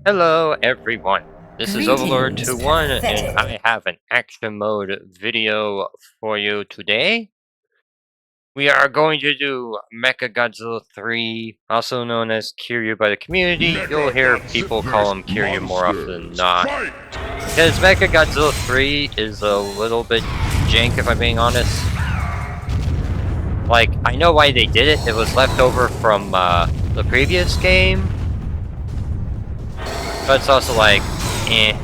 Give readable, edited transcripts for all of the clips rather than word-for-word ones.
Hello everyone, this is Overlord Greetings, 21 and pathetic. I have an action mode video for you today. We are going to do Mechagodzilla 3, also known as Kiryu by the community. You'll hear people call him Kiryu more often than not. Because Mechagodzilla 3 is a little bit jank if I'm being honest. Like, I know why they did it, it was left over from the previous game. But it's also like, eh.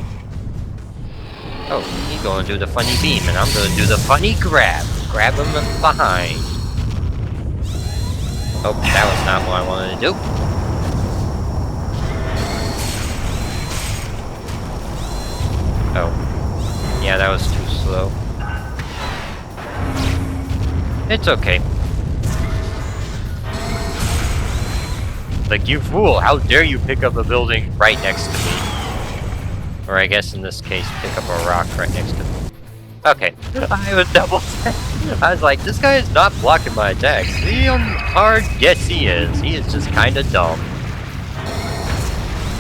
Oh, he's gonna do the funny beam, and I'm gonna do the funny grab. Grab him behind. Oh, that was not what I wanted to do. Oh. Yeah, that was too slow. It's okay. Like, you fool! How dare you pick up a building right next to me? Or I guess in this case, pick up a rock right next to me. Okay, I was double. I was like, this guy is not blocking my attacks. Is he on hard? Yes, he is. He is just kind of dumb.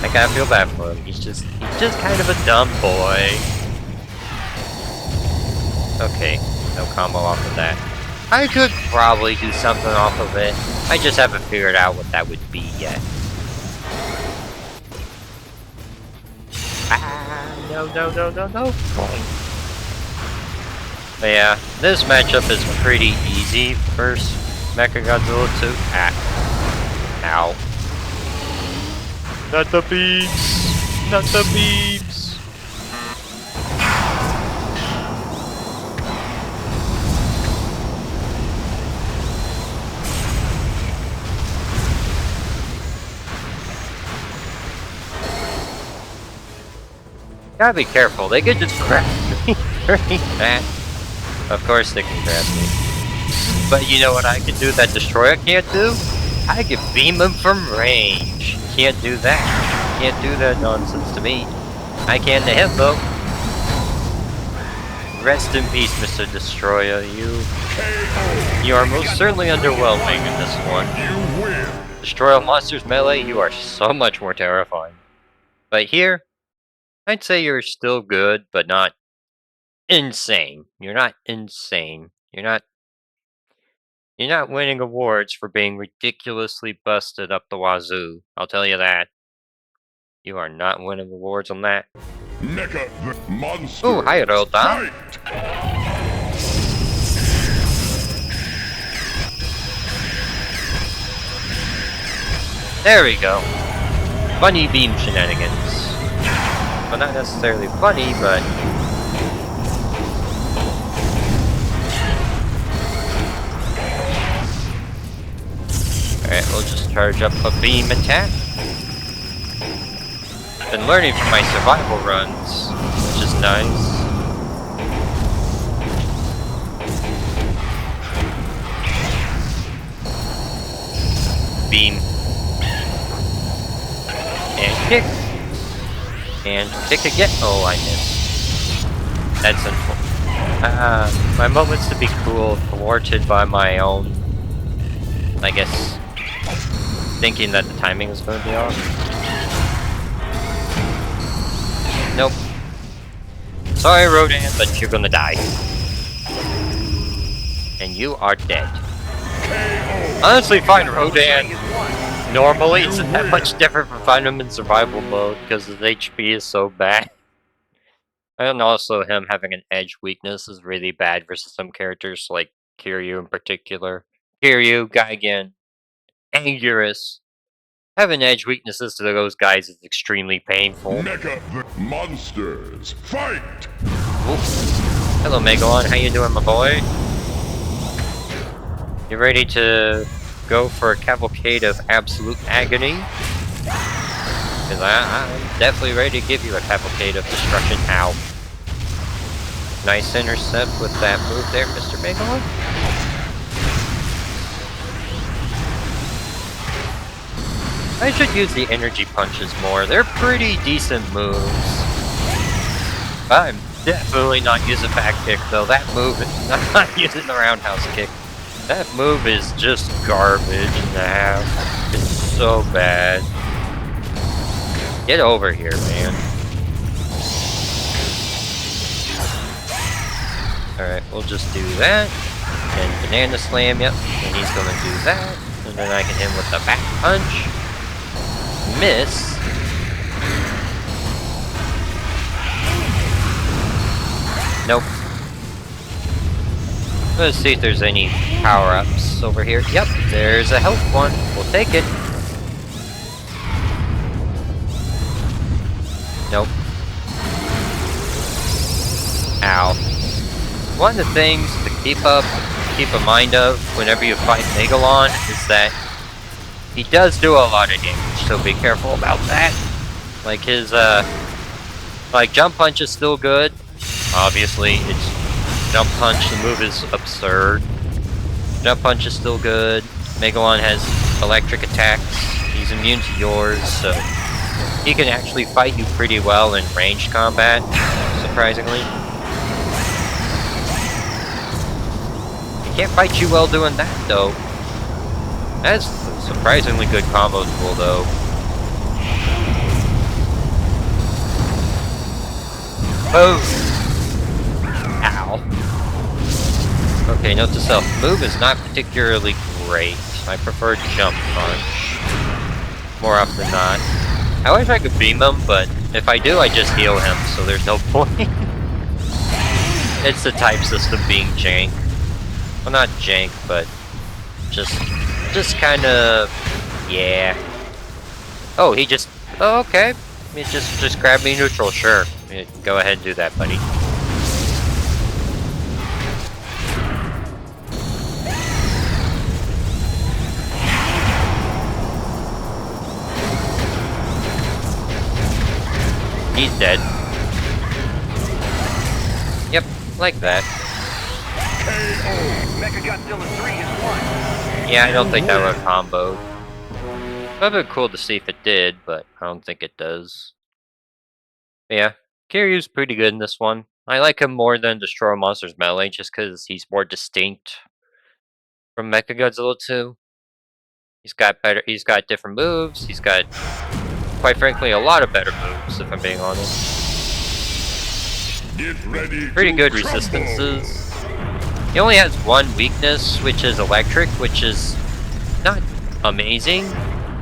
I kind of feel bad for him. He's just kind of a dumb boy. Okay, no combo off of that. I could probably do something off of it. I just haven't figured out what that would be yet. Ah, no. But yeah, this matchup is pretty easy versus Mechagodzilla 2. Ah. Ow. Not the beams! Not the beams! Gotta be careful, they could just grab me during that. Of course they can grab me. But you know what I can do that Destroyer can't do? I can beam him from range. Can't do that. Can't do that nonsense to me. I can to him though. Rest in peace, Mr. Destroyer. You are most certainly underwhelming in this one. Destroy all monsters melee, you are so much more terrifying. But here, I'd say you're still good, but not insane. You're not insane. You're not winning awards for being ridiculously busted up the wazoo. I'll tell you that. You are not winning awards on that. Mecha monster. Ooh, hi, Roldan. There we go. Funny beam shenanigans. Well, not necessarily funny, but... Alright, we'll just charge up a beam attack. Been learning from my survival runs, which is nice. Beam. And kick. And kick again. Oh, I missed. That's unfortunate. My moments to be cool, thwarted by my own, I guess, thinking that the timing was going to be off. Nope. Sorry, Rodan, but you're gonna die. And you are dead. Honestly, find Rodan normally isn't that much different from finding him in survival mode because his HP is so bad. And also him having an edge weakness is really bad versus some characters like Kiryu in particular. Kiryu, Gigan, Anguirus. Having edge weaknesses to those guys is extremely painful. Mecha monsters, fight! Oops. Hello, Megalon. How you doing, my boy? You ready to go for a cavalcade of absolute agony? Because I'm definitely ready to give you a cavalcade of destruction. Ow. Nice intercept with that move there, Mr. Megalon. I should use the energy punches more. They're pretty decent moves. I'm definitely not using back kick though. That move is I'm not using the roundhouse kick. That move is just garbage in the half. It's so bad. Get over here, man. Alright, we'll just do that. And banana slam, yep. And he's gonna do that. And then I can hit him with the back punch. Miss. Nope. Let's see if there's any power-ups over here. Yep, there's a health one. We'll take it. Nope. Ow. One of the things to keep in mind of whenever you fight Megalon is that he does do a lot of damage, so be careful about that. Like his, like jump punch is still good. Obviously, it's jump punch, the move is absurd. Jump punch is still good. Megalon has electric attacks. He's immune to yours, so he can actually fight you pretty well in ranged combat, surprisingly. He can't fight you well doing that, though. That's a surprisingly good combo tool, though. Oh! Ow. Okay, note to self. Move is not particularly great. I prefer jump punch. More often than not. I wish I could beam him, but if I do, I just heal him, so there's no point. It's the type system being jank. Well, not jank, but just kind of, yeah. Oh, he just, oh, okay. He just grabbed me neutral, sure. Go ahead and do that, buddy. He's dead. Yep, like that. Mechagodzilla 3 is one. Yeah, I don't think that would have comboed. It would have been cool to see if it did, but I don't think it does. But yeah, Kiryu's pretty good in this one. I like him more than Destroy Monsters Melee just because he's more distinct from Mechagodzilla 2. He's got different moves, he's got, quite frankly, a lot of better moves, if I'm being honest. Get ready. Pretty good crumble. resistances. He only has one weakness, which is electric, which is not amazing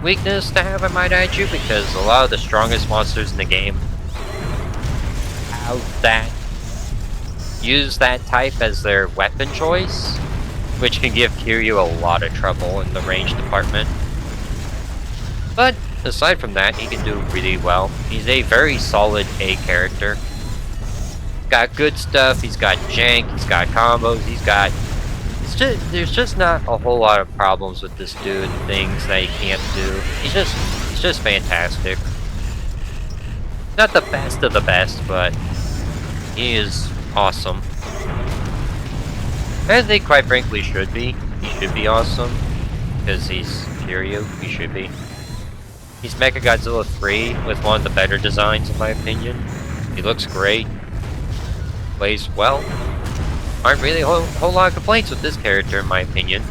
weakness to have, I might add you, because a lot of the strongest monsters in the game have that, use that type as their weapon choice, which can give Kiryu a lot of trouble in the range department. But aside from that, he can do really well. He's a very solid A character. Got good stuff, he's got jank, he's got combos, there's just not a whole lot of problems with this dude, things that he can't do. He's just fantastic. Not the best of the best, but he is awesome. I think quite frankly should be. He should be awesome. Because he's Kiryu, he should be. He's Mechagodzilla 3 with one of the better designs in my opinion. He looks great. Plays well. Aren't really a whole lot of complaints with this character in my opinion.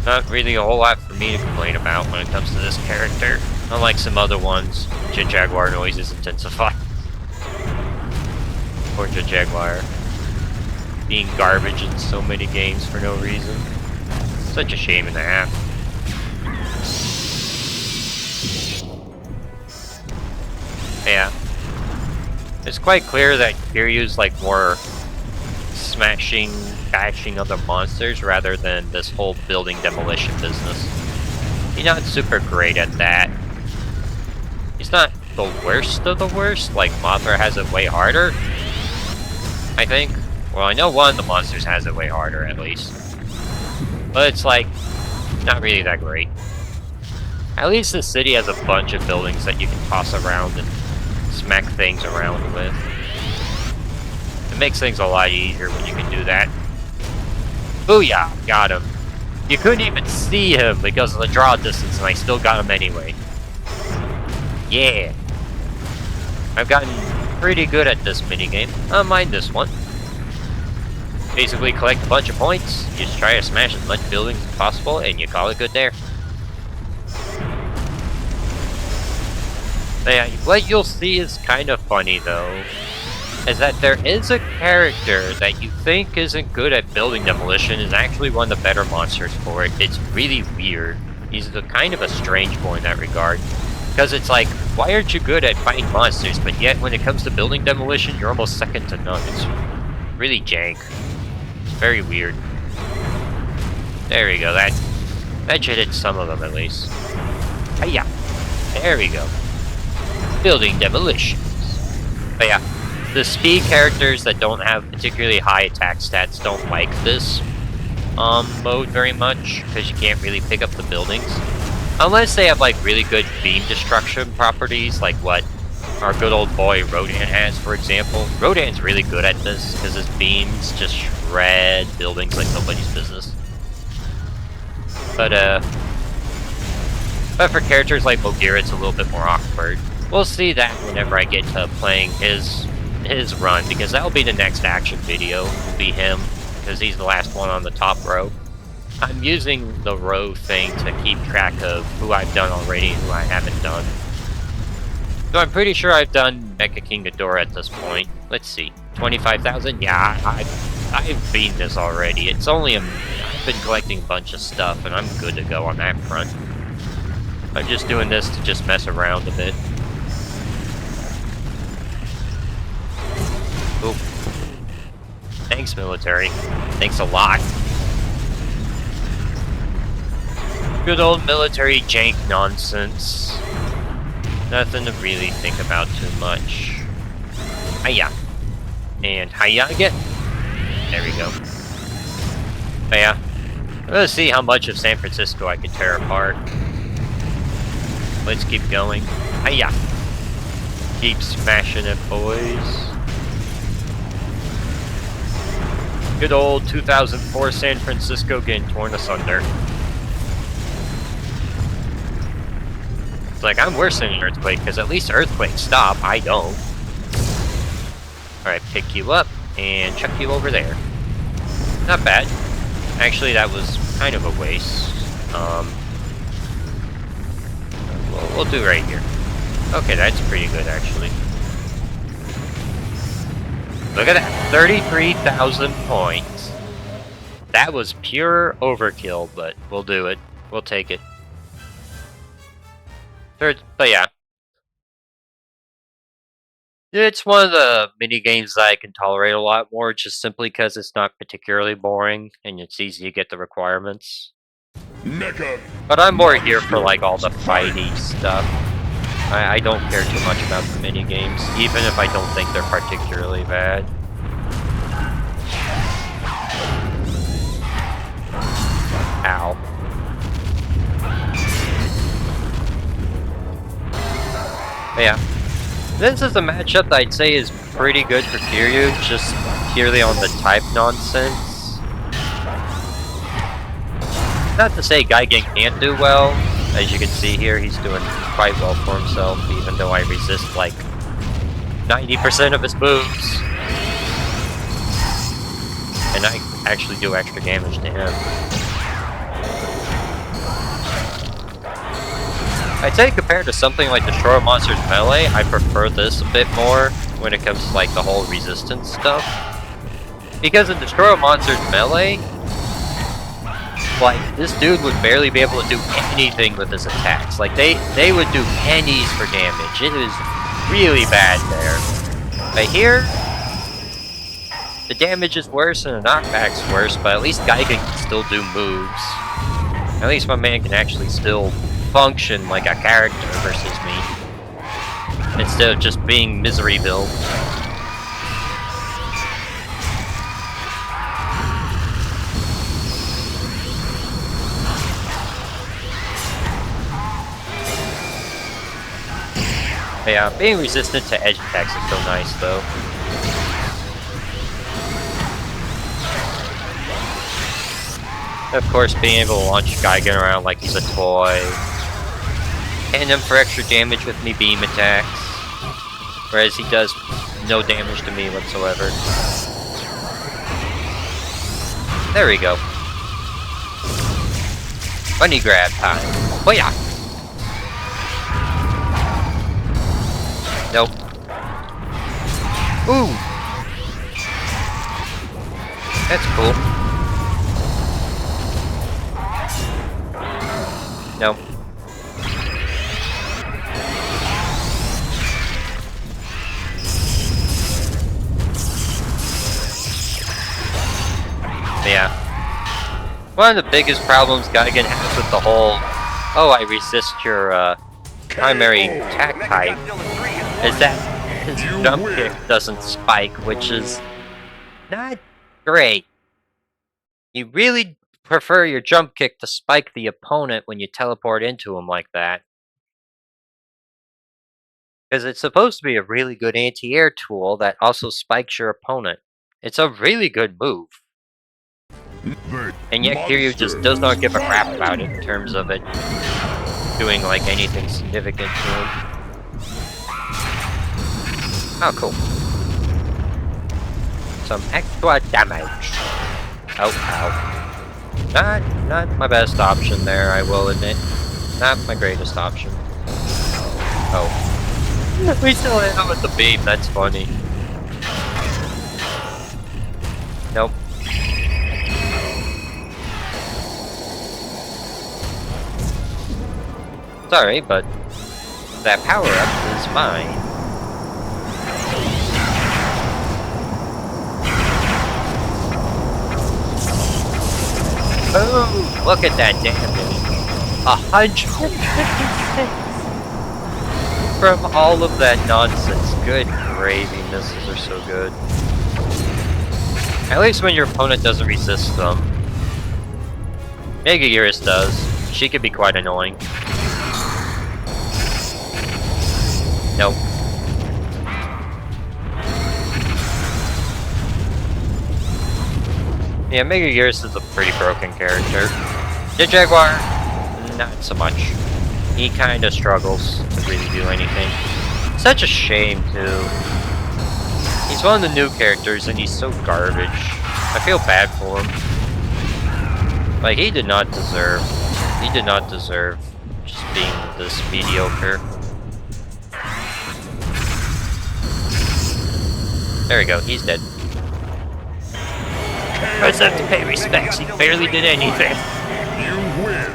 Not really a whole lot for me to complain about when it comes to this character. Unlike some other ones, Jaguar noises intensify. Or Jaguar being garbage in so many games for no reason. Such a shame and a half. Yeah. It's quite clear that Kiryu's like more smashing, bashing other monsters rather than this whole building demolition business. He's not super great at that. He's not the worst of the worst, like Mothra has it way harder, I think. Well, I know one of the monsters has it way harder, at least. But it's like, not really that great. At least the city has a bunch of buildings that you can toss around and smack things around with. It makes things a lot easier when you can do that. Booyah! Got him. You couldn't even see him because of the draw distance and I still got him anyway. Yeah! I've gotten pretty good at this minigame. I don't mind this one. Basically collect a bunch of points, you just try to smash as much buildings as possible, and you call it good there. Yeah, what you'll see is kind of funny though, is that there is a character that you think isn't good at building demolition is actually one of the better monsters for it. It's really weird. He's the kind of a strange boy in that regard. Because it's like, why aren't you good at fighting monsters, but yet when it comes to building demolition, you're almost second to none. It's really jank. It's very weird. There we go, that should hit some of them at least. Hiya! There we go. Building demolitions. But yeah, the speed characters that don't have particularly high attack stats don't like this mode very much, because you can't really pick up the buildings. Unless they have like really good beam destruction properties, like what our good old boy Rodan has, for example. Rodan's really good at this, because his beams just shred buildings like nobody's business. But for characters like Mogira, it's a little bit more awkward. We'll see that whenever I get to playing his run, because that'll be the next action video, will be him, because he's the last one on the top row. I'm using the row thing to keep track of who I've done already and who I haven't done. So I'm pretty sure I've done Mechagodzilla at this point. Let's see, 25,000? Yeah, I've beaten this already. It's only I've been collecting a bunch of stuff, and I'm good to go on that front. I'm just doing this to just mess around a bit. Oop. Thanks, military. Thanks a lot. Good old military jank nonsense. Nothing to really think about too much. Hiya. And hiya again. There we go. But yeah. Let's see how much of San Francisco I can tear apart. Let's keep going. Hiya. Keep smashing it, boys. Good old 2004 San Francisco getting torn asunder. Like, I'm worse than an earthquake, because at least earthquakes stop. I don't. Alright, pick you up, and chuck you over there. Not bad. Actually, that was kind of a waste. We'll do right here. Okay, that's pretty good, actually. Look at that, 33,000 points. That was pure overkill, but we'll do it. We'll take it. But yeah. It's one of the mini games that I can tolerate a lot more, just simply because it's not particularly boring, and it's easy to get the requirements. But I'm more here for like all the fighty stuff. I don't care too much about the mini games, even if I don't think they're particularly bad. Ow. But yeah. This is a matchup that I'd say is pretty good for Kiryu, just purely on the type nonsense. Not to say Gaigen can't do well. As you can see here, he's doing quite well for himself, even though I resist like 90% of his moves. And I actually do extra damage to him. I'd say compared to something like Destroyer Monsters Melee, I prefer this a bit more when it comes to like the whole resistance stuff. Because in Destroyer Monsters Melee, like, this dude would barely be able to do anything with his attacks. Like, they would do pennies for damage. It is really bad there. But here, the damage is worse and the knockback's worse, but at least Gaigen can still do moves. At least my man can actually still function like a character versus me, instead of just being Miseryville. Yeah, being resistant to edge attacks is so nice, though. Of course, being able to launch Gaigen around like he's a toy. Hitting him for extra damage with me beam attacks. Whereas he does no damage to me whatsoever. There we go. Bunny grab time. Oh yeah! Nope. Ooh! That's cool. No. Yeah. One of the biggest problems Gaigan has with the whole, oh, I resist your primary attack type, is that his jump kick doesn't spike, which is not great. You really prefer your jump kick to spike the opponent when you teleport into him like that. Because it's supposed to be a really good anti-air tool that also spikes your opponent. It's a really good move. And yet Kiryu just does not give a crap about it in terms of it doing like anything significant to him. Oh, cool. Some extra damage. Oh, ow. Not my best option there, I will admit. Not my greatest option. Oh. We still hit him with the beam, that's funny. Nope. Sorry, but that power-up is mine. Oh, look at that damage. 156 from all of that nonsense. Good gravy, missiles are so good. At least when your opponent doesn't resist them. Megaguirus does. She can be quite annoying. Nope. Yeah, Megaguirus is a pretty broken character. The Jaguar, not so much. He kinda struggles to really do anything. Such a shame, too. He's one of the new characters and he's so garbage. I feel bad for him. Like, he did not deserve just being this mediocre. There we go, he's dead. I just have to pay respects, he barely did anything. You win.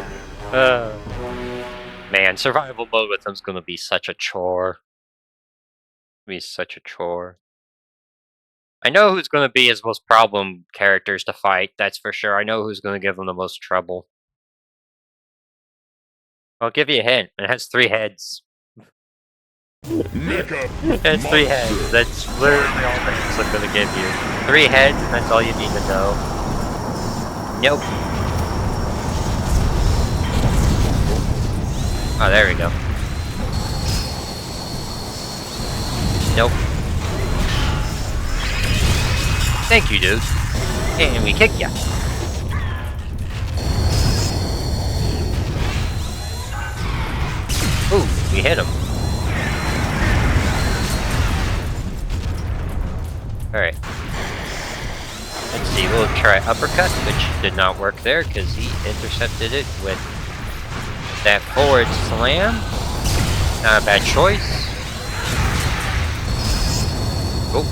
Man, survival mode with him's gonna be such a chore. I know who's gonna be his most problem characters to fight, that's for sure. I know who's gonna give him the most trouble. I'll give you a hint, it has 3 heads. It has 3 heads, that's literally all the hints I'm gonna give you. 3 heads, and that's all you need to know. Nope. Oh, there we go. Nope. Thank you, dude. And we kick ya. Ooh, we hit him. Alright. Let's see, we'll try uppercut, which did not work there because he intercepted it with that forward slam. Not a bad choice. Oh,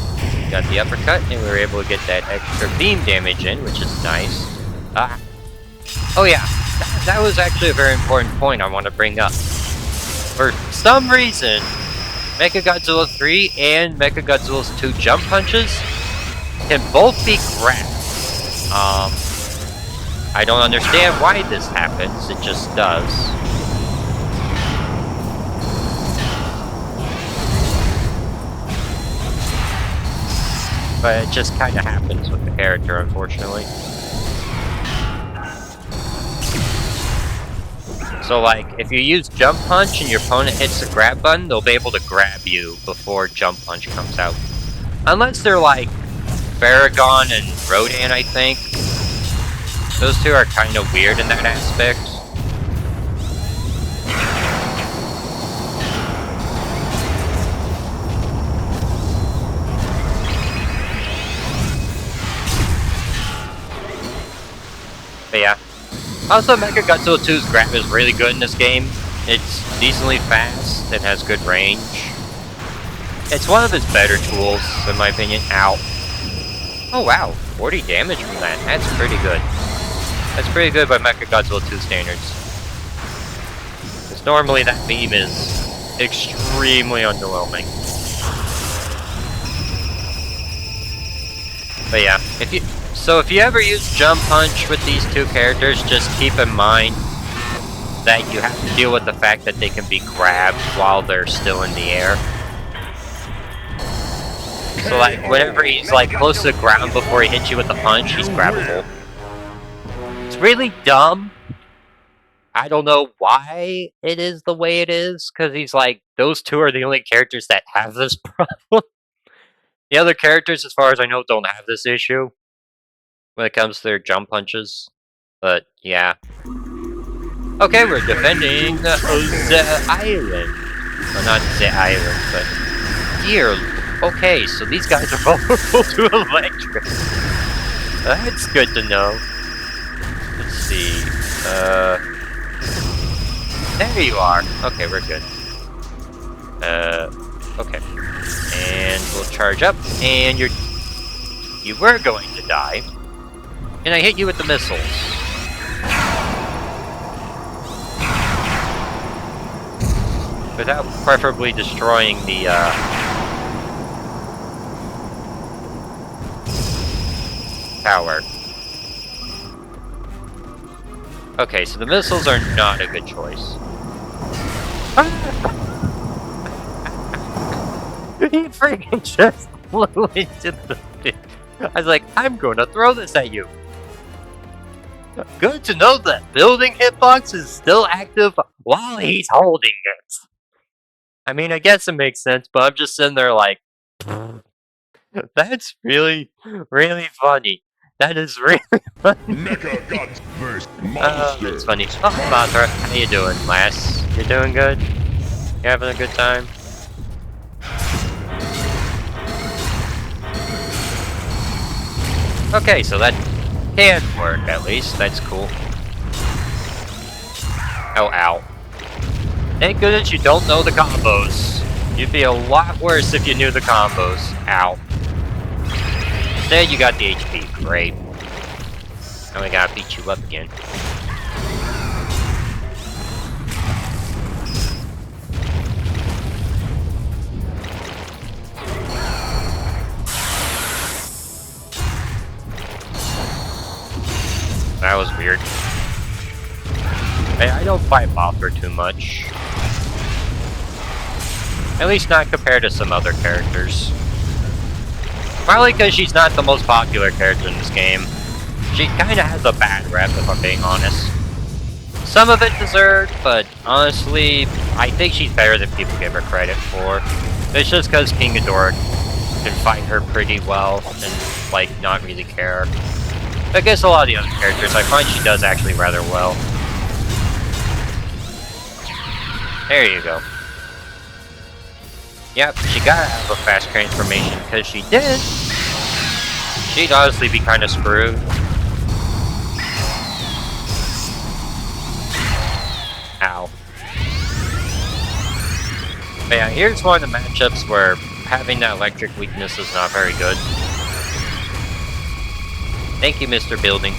got the uppercut, and we were able to get that extra beam damage in, which is nice. Oh yeah, that was actually a very important point I want to bring up. For some reason, Mechagodzilla 3 and Mechagodzilla's 2 jump punches can both be grabbed. I don't understand why this happens, it just does. But it just kinda happens with the character, unfortunately. So like, if you use Jump Punch and your opponent hits the grab button, they'll be able to grab you before Jump Punch comes out. Unless they're like Baragon and Rodan, I think. Those 2 are kind of weird in that aspect. But yeah. Also, Mechagodzilla 2's grab is really good in this game. It's decently fast and has good range. It's one of his better tools, in my opinion. Ow. Oh wow, 40 damage from that. That's pretty good. That's pretty good by Mechagodzilla 2 standards. Because normally that beam is extremely underwhelming. But yeah, if you ever use Jump Punch with these two characters, just keep in mind that you have to deal with the fact that they can be grabbed while they're still in the air. So like, whenever he's like close to the ground before he hits you with the punch, he's grabbable. It's really dumb. I don't know why it is the way it is, because he's like, those two are the only characters that have this problem. The other characters, as far as I know, don't have this issue when it comes to their jump punches. But yeah. Okay, we're defending the island. Well, not the island, but here. Okay, so these guys are vulnerable to electric. That's good to know. Let's see. There you are. Okay, we're good. Okay. And we'll charge up, and you were going to die. And I hit you with the missiles. Without preferably destroying the, tower. Okay, so the missiles are not a good choice. He freaking just flew into the thing. I was like, I'm going to throw this at you. Good to know that building hitbox is still active while he's holding it. I mean, I guess it makes sense, but I'm just sitting there like, that's really, really funny. That is really funny. Mechagodzilla vs. Monster. It's funny. Oh, Mothra, how you doing, lass? You doing good? You having a good time? Okay, so that can work at least. That's cool. Oh, ow. Thank goodness you don't know the combos. You'd be a lot worse if you knew the combos. Ow. Instead, you got the HP. Great. Now we gotta beat you up again. That was weird. I don't fight Mothra too much. At least not compared to some other characters. Probably because she's not the most popular character in this game. She kinda has a bad rep, if I'm being honest. Some of it deserved, but honestly, I think she's better than people give her credit for. It's just because King Ghidorah can fight her pretty well and, like, not really care. I guess a lot of the other characters, I find she does actually rather well. There you go. Yep, she gotta have a fast transformation, because she did. She'd honestly be kind of screwed. Ow. But yeah, here's one of the matchups where having that electric weakness is not very good. Thank you, Mr. Building.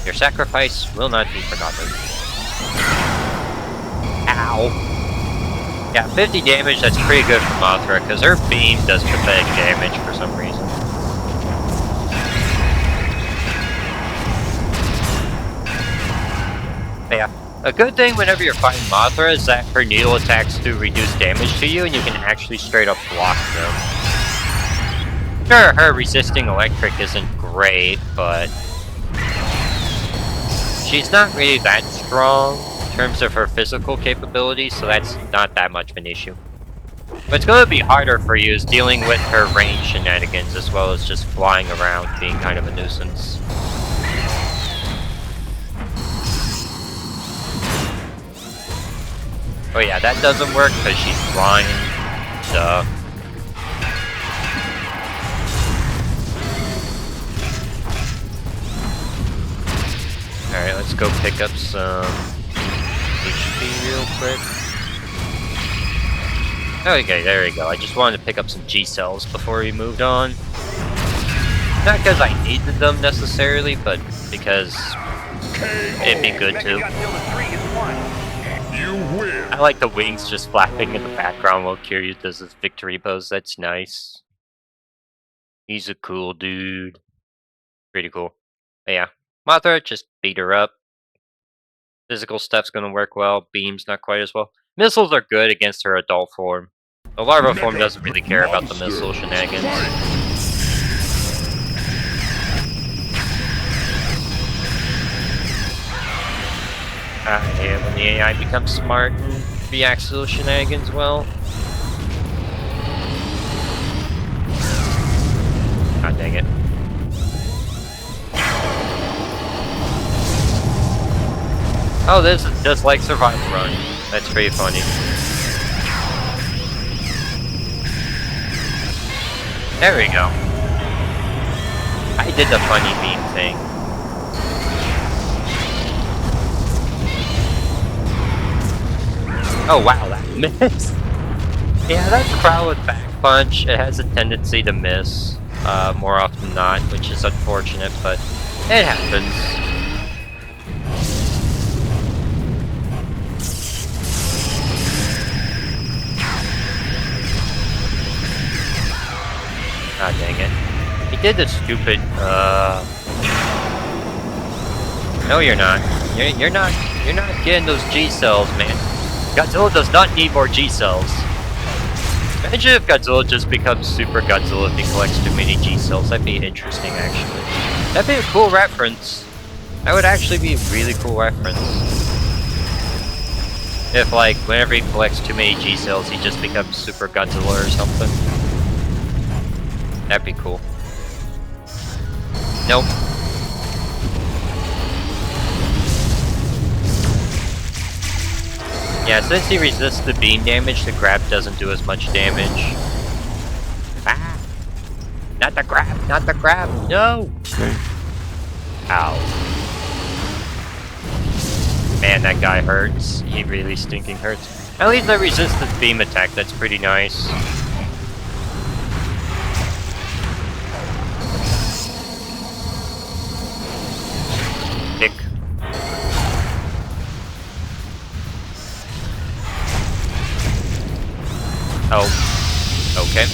Your sacrifice will not be forgotten. Ow. Yeah, 50 damage, that's pretty good for Mothra, because her beam does pathetic damage for some reason. But yeah, a good thing whenever you're fighting Mothra is that her needle attacks do reduce damage to you, and you can actually straight up block them. Sure, her resisting electric isn't great, but she's not really that strong in terms of her physical capabilities, so that's not that much of an issue. What's going to be harder for you is dealing with her range shenanigans, as well as just flying around being kind of a nuisance. Oh yeah, that doesn't work because she's flying. Duh. Alright, let's go pick up some HP real quick. Okay, there we go. I just wanted to pick up some G cells before we moved on. Not because I needed them necessarily, but because it'd be good too. Mechagodzilla 3 is one. You win. I like the wings just flapping in the background while Kiryu does his victory pose. That's nice. He's a cool dude. Pretty cool. But yeah. Mothra, just beat her up. Physical stuff's gonna work well. Beams, not quite as well. Missiles are good against her adult form. The larva form doesn't really care about the missile shenanigans. Yeah, when the AI becomes smart and reacts to those shenanigans well. God dang it. Oh, this is just like Survival Run. That's pretty funny. There we go. I did the funny beam thing. Oh wow, that missed. Yeah, that's the problem with back punch. It has a tendency to miss more often than not, which is unfortunate, but it happens. God dang it. He did the stupid, No, you're not. You're not getting those G cells, man. Godzilla does not need more G cells. Imagine if Godzilla just becomes Super Godzilla if he collects too many G cells. That'd be interesting, actually. That'd be a cool reference. That would actually be a really cool reference. If, like, whenever he collects too many G cells, he just becomes Super Godzilla or something. That'd be cool. Nope. Yeah, since he resists the beam damage, the grab doesn't do as much damage. Ah! Not the grab! Not the grab! No! Ow. Man, that guy hurts. He really stinking hurts. At least I resist the beam attack, that's pretty nice. Kick. Oh. Okay.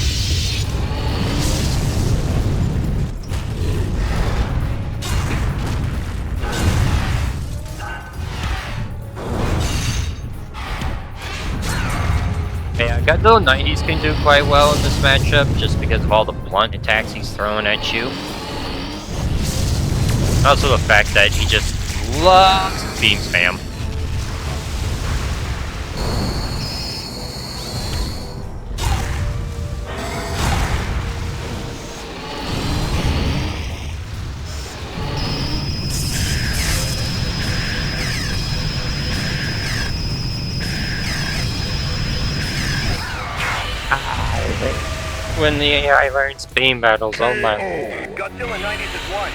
Yeah, Godzilla 90s can do quite well in this matchup just because of all the blunt attacks he's throwing at you. Also the fact that he just loves beam spam. When the AI learns beam battles, oh my. Godzilla 90s is one.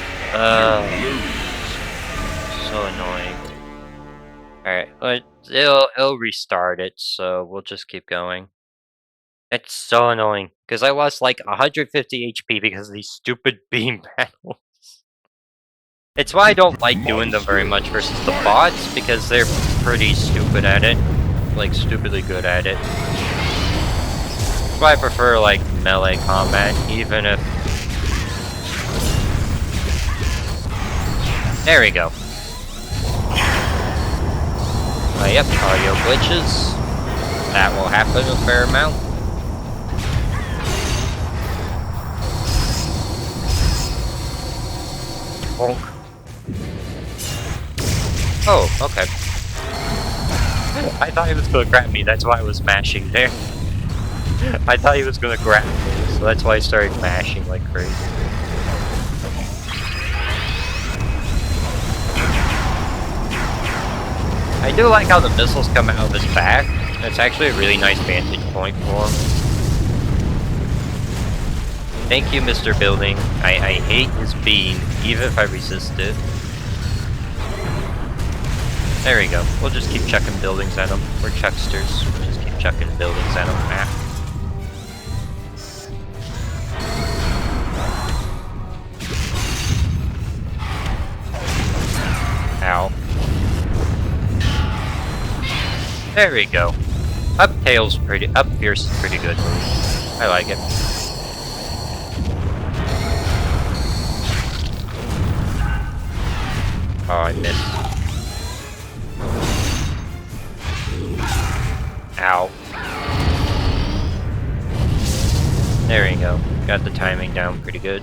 So annoying. Alright, but it'll restart it, so we'll just keep going. It's so annoying, because I lost like 150 HP because of these stupid beam battles. It's why I don't like doing them very much versus the bots, because they're pretty stupid at it. Like, stupidly good at it. That's why I prefer, like, melee combat, even if... There we go. Oh, yep, audio glitches. That will happen a fair amount. Bonk. Oh, okay. I thought he was gonna grab me, that's why I was mashing there. I thought he was gonna grab me, so that's why I started mashing like crazy. I do like how the missiles come out of his back. That's actually a really nice vantage point for him. Thank you, Mr. Building. I hate his beam, even if I resist it. There we go. We'll just keep chucking buildings at him. We're chucksters. We'll just keep chucking buildings at him. Ow. There we go. Up here's pretty good. I like it. Oh, I missed. Ow. There we go. Got the timing down pretty good.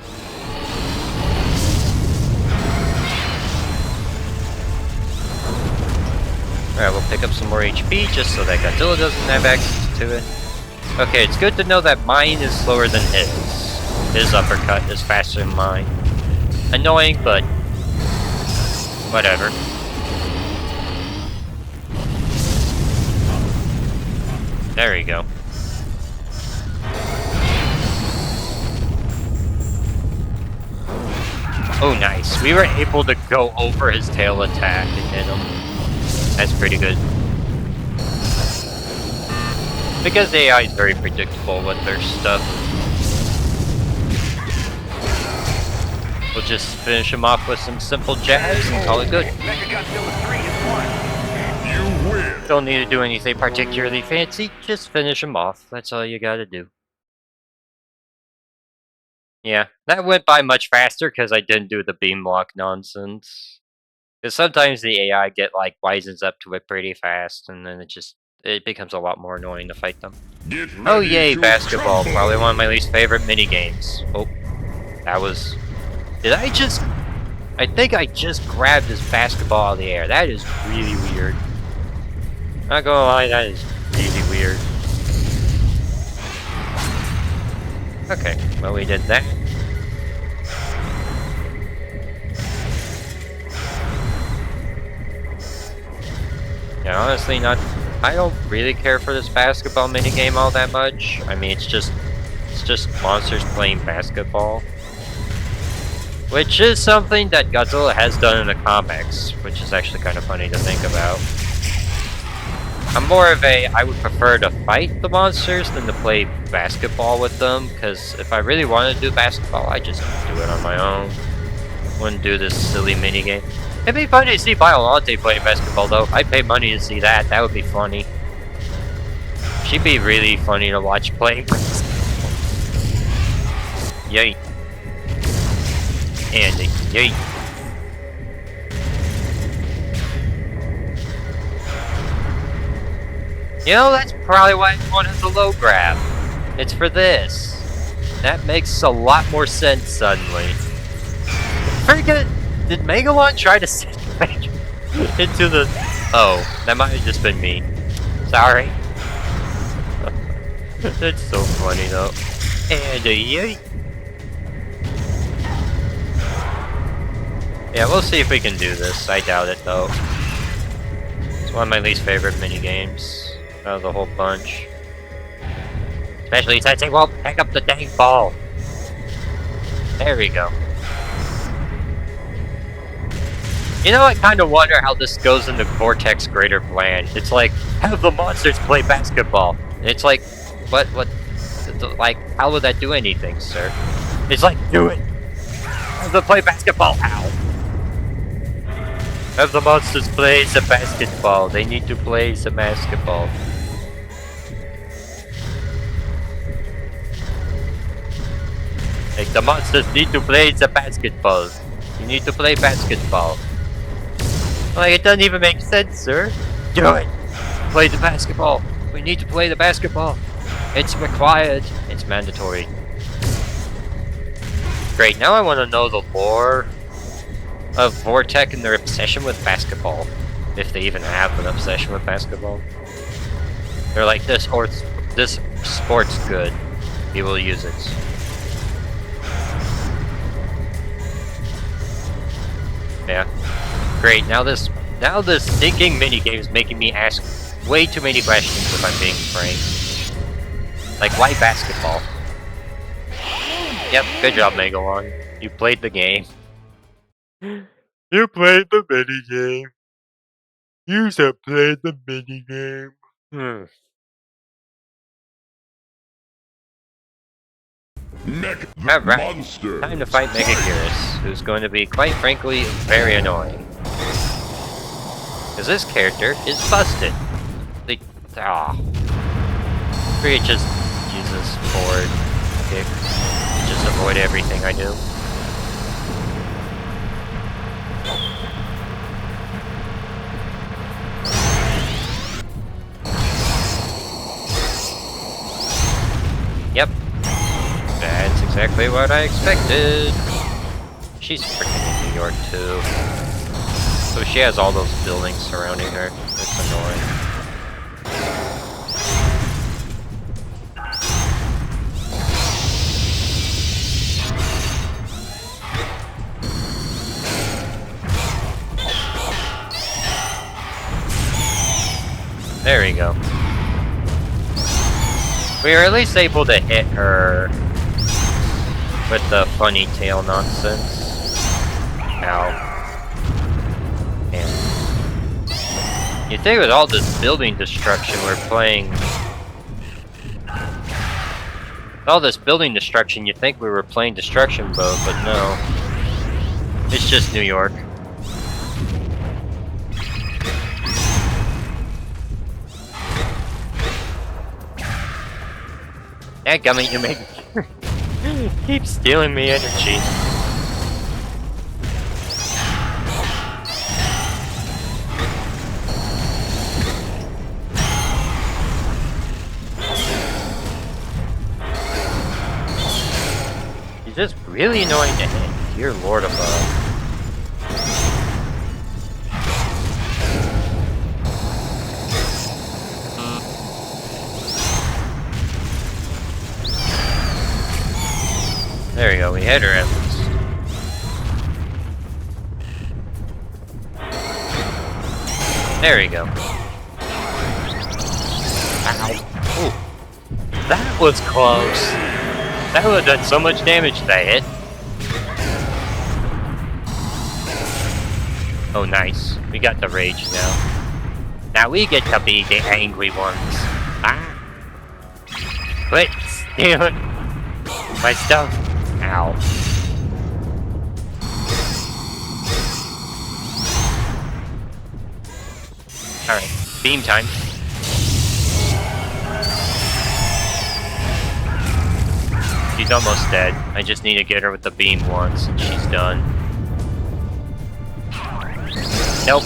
Alright, we'll pick up some more HP just so that Godzilla doesn't have access to it. Okay, it's good to know that mine is slower than his. His uppercut is faster than mine. Annoying, but whatever. There we go. Oh, nice. We were able to go over his tail attack and hit him. That's pretty good. Because AI is very predictable with their stuff. We'll just finish him off with some simple jabs and call it good. Mechagodzilla 3 is 1. You win. Don't need to do anything particularly fancy, just finish him off. That's all you gotta do. Yeah, that went by much faster because I didn't do the beam block nonsense. Because sometimes the AI wisens up to it pretty fast, and then it becomes a lot more annoying to fight them. Get Oh ready yay, to basketball! crumble. Probably one of my least favorite mini games. Oh, that was. I think I just grabbed this basketball out of the air. That is really weird. Not gonna lie, that is really weird. Okay, well we did that. Yeah, honestly, I don't really care for this basketball minigame all that much. I mean, it's just monsters playing basketball. Which is something that Godzilla has done in the comics, which is actually kind of funny to think about. I'm more of I would prefer to fight the monsters than to play basketball with them, because if I really wanted to do basketball, I just do it on my own. Wouldn't do this silly minigame. It'd be funny to see Biolante playing basketball, though. I'd pay money to see that. That would be funny. She'd be really funny to watch playing basketball. Yay. And yay. You know, that's probably why I wanted the low grab. It's for this. That makes a lot more sense suddenly. Freaking, did Megalon try to send me into the... Oh, that might have just been me. Sorry. That's so funny though. And yay. Yeah, we'll see if we can do this. I doubt it though. It's one of my least favorite minigames out of the whole bunch. Especially since it won't pick up the dang ball. There we go. You know, I kind of wonder how this goes in the Vortex greater plan. It's like, have the monsters play basketball. It's like, what, like, how would that do anything, sir? It's like, do it. Have them play basketball. How? Have the monsters play the basketball. They need to play the basketball. Like, the monsters need to play the basketball. You need to play basketball. Like, it doesn't even make sense, sir. Do it! Play the basketball. We need to play the basketball. It's required. It's mandatory. Great, now I want to know the lore of Vortec and their obsession with basketball. If they even have an obsession with basketball. They're like, this sport's good. We will use it. Yeah. Great, now this stinking minigame is making me ask way too many questions if I'm being frank. Like, why basketball? Yep, good job, Megalon. You played the game. You played the minigame. You said played the minigame. Mech Alright, monster. time to fight Mechagodzilla, who's going to be, quite frankly, very annoying. Because this character is busted. Free just uses forward kick to just avoid everything I do. Yep. That's exactly what I expected. She's freaking in New York too. So she has all those buildings surrounding her. It's annoying. There we go. We were at least able to hit her with the funny tail nonsense. Ow. Man. You'd think with all this building destruction we're playing... all this building destruction, you'd think we were playing destruction mode, but no. It's just New York. Dadgummit, you make keep stealing me energy. He's just really annoying to hit. Dear Lord above. There we go, we hit her at least. There we go. Ow. Ooh. That was close. That would have done so much damage to that hit. Oh, nice. We got the rage now. Now we get to be the angry ones. Ah. Quit stealing my stuff. Ow. Alright, beam time. She's almost dead. I just need to get her with the beam once and she's done. Nope.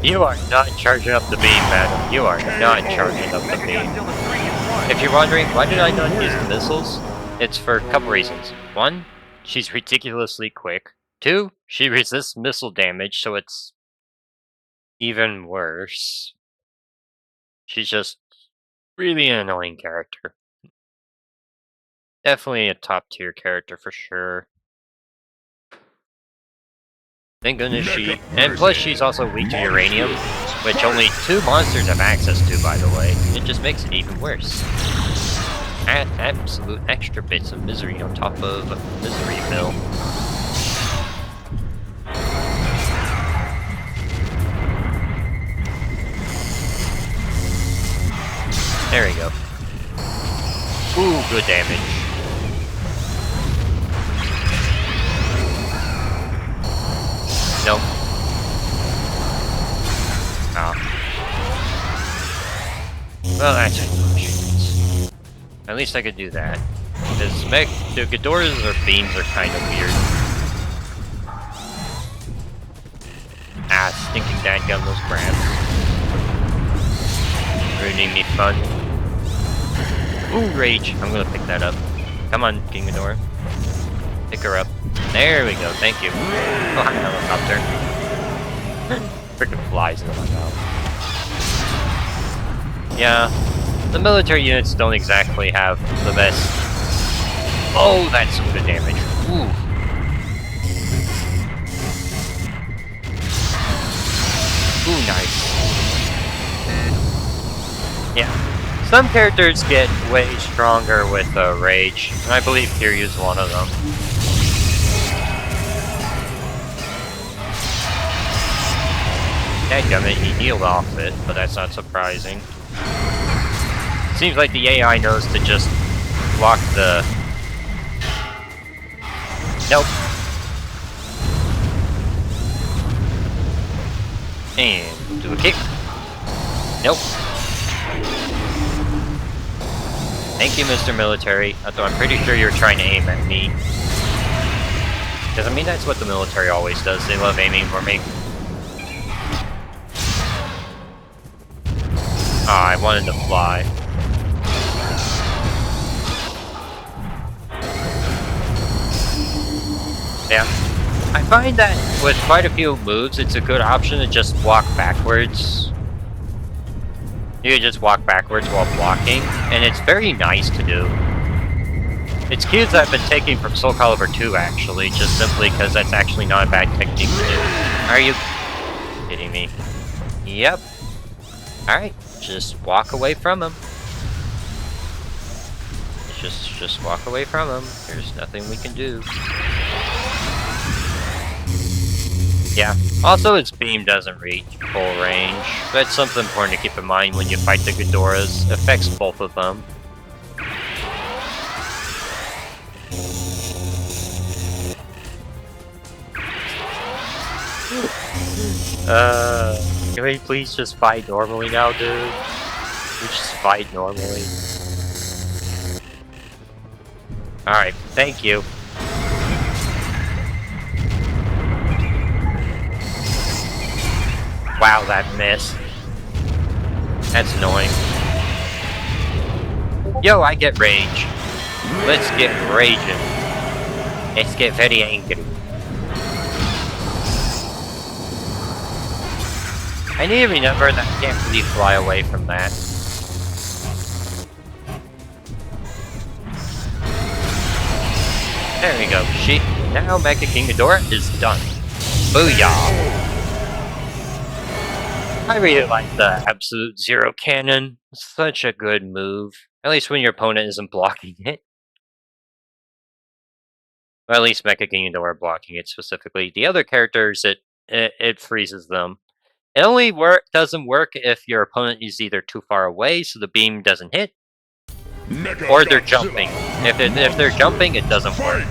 You are not charging up the beam, madam. You are not charging up the beam. If you're wondering, why did I not use the missiles? It's for a couple reasons. One, she's ridiculously quick. Two, she resists missile damage, so it's even worse. She's just really an annoying character. Definitely a top tier character for sure. Thank goodness she... and plus she's also weak to uranium, which only 2 monsters have access to, by the way. It just makes it even worse. Add absolute extra bits of misery on top of misery mill. There we go. Ooh, good damage. Nope. Oh. Well, actually, at least I could do that. Because the Ghidorahs or beams are kind of weird. Ah, stinking dadgum, those crabs. Ruining me fun. Ooh, rage. I'm gonna pick that up. Come on, King Ghidorah. Pick her up. There we go, thank you. Oh, hi, helicopter. Freaking flies into my mouth. Yeah. The military units don't exactly have the best... oh, that's some good damage. Ooh. Ooh, nice. Yeah. Some characters get way stronger with rage, and I believe Kiryu's one of them. Dadgummit, he healed off it, but that's not surprising. Seems like the AI knows to just block the Nope. And do a kick. Nope. Thank you, Mr. Military. Although I'm pretty sure you're trying to aim at me. Because, I mean, that's what the military always does. They love aiming for me. Ah, I wanted to fly. Yeah. I find that with quite a few moves, it's a good option to just walk backwards. You can just walk backwards while blocking, and it's very nice to do. It's cues I've been taking from Soul Calibur 2, actually, just simply because that's actually not a bad technique to do. Are you kidding me? Yep. Alright, just walk away from him. Just walk away from him. There's nothing we can do. Yeah. Also, its beam doesn't reach full range. That's something important to keep in mind when you fight the Ghidorahs. It affects both of them. Can we please just fight normally now, dude? We just fight normally. Alright, thank you. Wow, that missed. That's annoying. Yo, I get rage. Let's get raging. Let's get very angry. I need to remember that I can't really fly away from that. There we go. Now Mecha King Ghidorah is done. Booyah! I really like the Absolute Zero Cannon. Such a good move. At least when your opponent isn't blocking it. Or at least Mecha King Ghidorah blocking it specifically. The other characters, it freezes them. It only doesn't work if your opponent is either too far away so the beam doesn't hit, or they're jumping. If they're jumping, it doesn't work.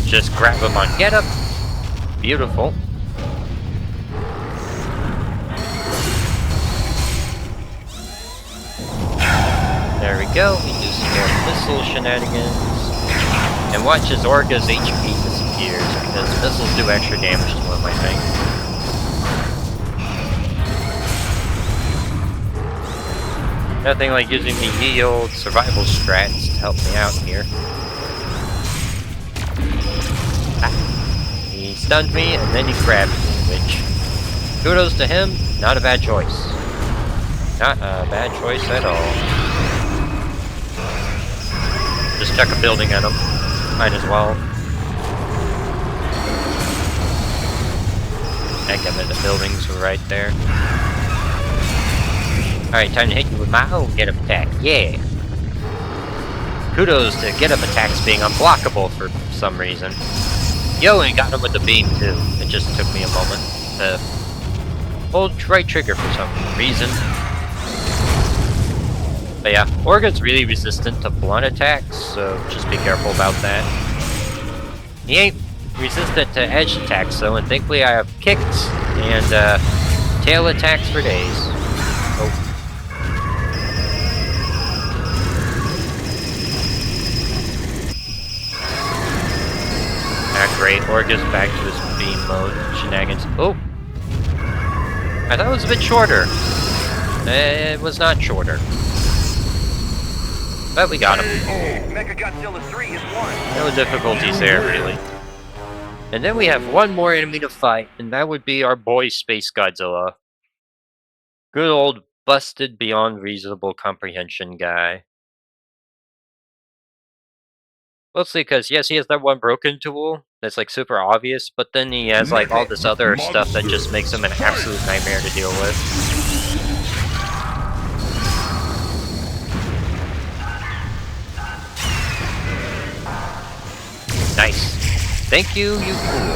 Just grab him on get up. Beautiful. There we go. We do some more missile shenanigans. And watch as Orga's HP disappears, because missiles do extra damage to him, I think. Nothing like using the ye old survival strats to help me out here. He stunned me, and then he grabbed me, which, kudos to him, not a bad choice. Not a bad choice at all. Just chuck a building at him. Might as well. Heck of it, the buildings were right there. Alright, time to hit you with my own get-up attack. Yeah! Kudos to get-up attacks being unblockable for some reason. Yo, and got him with the beam too. It just took me a moment to hold right trigger for some reason. But yeah, Orga's really resistant to blunt attacks, so just be careful about that. He ain't resistant to edge attacks though, and thankfully I have kicks and tail attacks for days. Oh. Ah, great. Orga's back to his beam mode shenanigans. Oh! I thought it was a bit shorter. It was not shorter. But we got him. Mechagodzilla 3 is won. No difficulties there, really. And then we have one more enemy to fight, and that would be our boy Space Godzilla. Good old busted beyond reasonable comprehension guy. Mostly because, yes, he has that one broken tool that's like super obvious, but then he has like all this other stuff that just makes him an absolute nightmare to deal with. Thank you, you fool,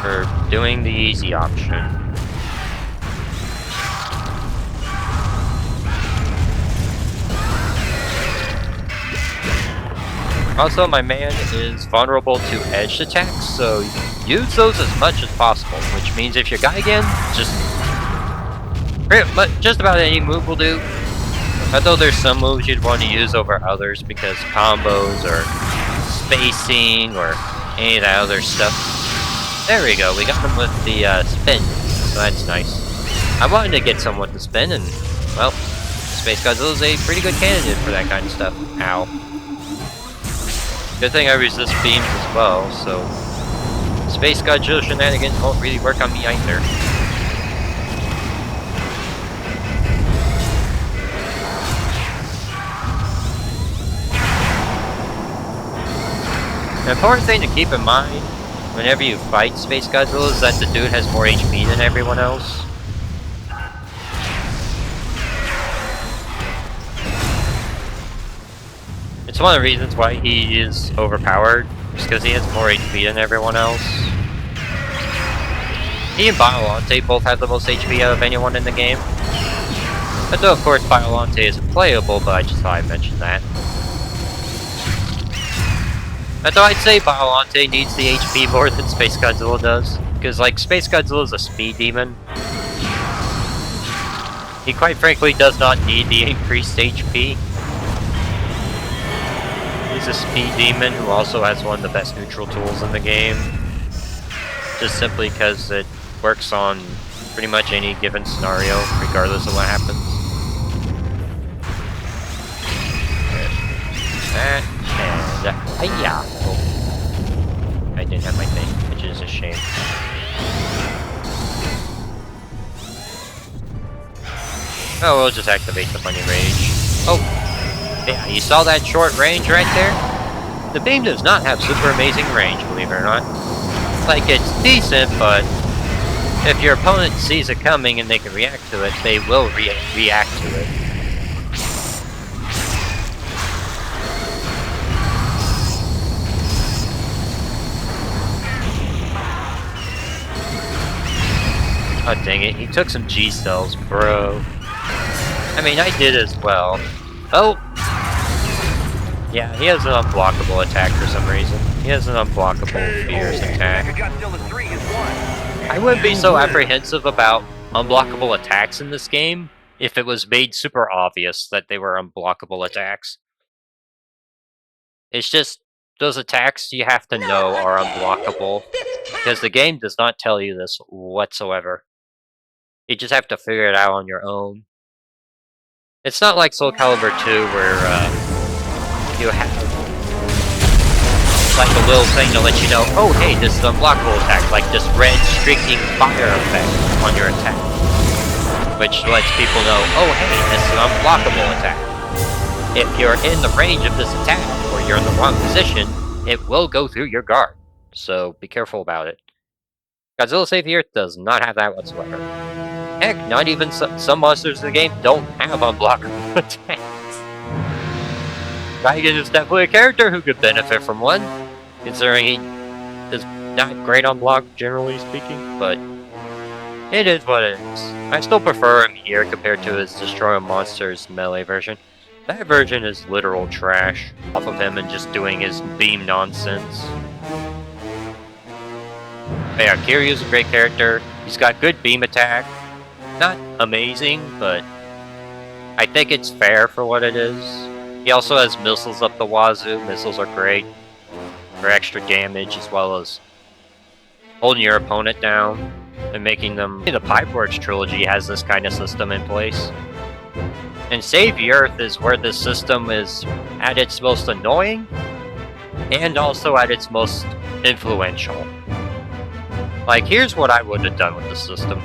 for doing the easy option. Also, my man is vulnerable to edged attacks, so use those as much as possible, which means if you're guy again, just about any move will do. Although there's some moves you'd want to use over others because combos or spacing or any of that other stuff. There we go, we got him with the spin, so that's nice. I wanted to get someone to spin, and, well, Space Godzilla's a pretty good candidate for that kind of stuff. Ow. Good thing I resist beams as well, so Space Godzilla shenanigans won't really work on me either. The important thing to keep in mind whenever you fight Space Godzilla is that the dude has more HP than everyone else. It's one of the reasons why he is overpowered, just because he has more HP than everyone else. He and Biolante both have the most HP out of anyone in the game. Although, of course, Biolante isn't playable, but I just thought I'd mention that. Although I'd say Biolante needs the HP more than Space Godzilla does, because, like, Space Godzilla's a speed demon. He quite frankly does not need the increased HP. He's a speed demon who also has one of the best neutral tools in the game. Just simply because it works on pretty much any given scenario, regardless of what happens. That, and hiya! Oh. I didn't have my thing, which is a shame. Oh, we'll just activate the funny rage. Oh! Yeah, you saw that short range right there? The beam does not have super amazing range, believe it or not. Like, it's decent, but if your opponent sees it coming and they can react to it, they will react to it. Oh dang it, he took some G cells, bro. I mean, I did as well. Oh! Yeah, he has an unblockable attack for some reason. He has an unblockable fierce attack. Mechagodzilla 3 is one. I wouldn't be so apprehensive about unblockable attacks in this game if it was made super obvious that they were unblockable attacks. It's just, those attacks you have to know are unblockable, because the game does not tell you this whatsoever. You just have to figure it out on your own. It's not like Soul Calibur 2 where you have like a little thing to let you know, oh hey, this is an unblockable attack, like this red streaking fire effect on your attack. Which lets people know, oh hey, this is an unblockable attack. If you're in the range of this attack, or you're in the wrong position, it will go through your guard. So be careful about it. Godzilla Save the Earth does not have that whatsoever. Heck, not even some monsters in the game don't have unblockable attacks. Dragon is definitely a character who could benefit from one, considering he is not great on block, generally speaking, but it is what it is. I still prefer him here compared to his Destroy Monsters melee version. That version is literal trash off of him and just doing his beam nonsense. But yeah, Kiryu's a great character. He's got good beam attack. Not amazing, but I think it's fair for what it is. He also has missiles up the wazoo. Missiles are great for extra damage as well as holding your opponent down and making them... The Pipeworks trilogy has this kind of system in place. And Save the Earth is where this system is at its most annoying and also at its most influential. Like, here's what I would have done with the system.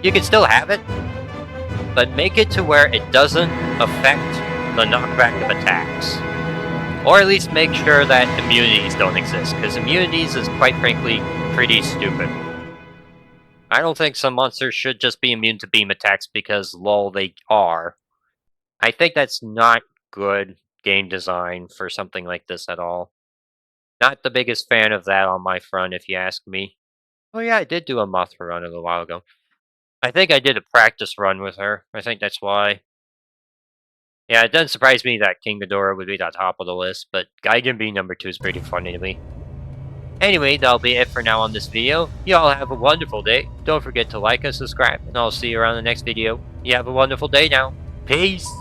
You can still have it, but make it to where it doesn't affect the knockback of attacks. Or at least make sure that immunities don't exist, because immunities is quite frankly pretty stupid. I don't think some monsters should just be immune to beam attacks because lol they are. I think that's not good game design for something like this at all. Not the biggest fan of that on my front, if you ask me. Oh yeah, I did do a Mothra run a little while ago. I think I did a practice run with her. I think that's why. Yeah, it doesn't surprise me that King Ghidorah would be the top of the list, but Gaiden being number 2 is pretty funny to me. Anyway, that'll be it for now on this video. You all have a wonderful day. Don't forget to like and subscribe, and I'll see you around the next video. You have a wonderful day now. Peace!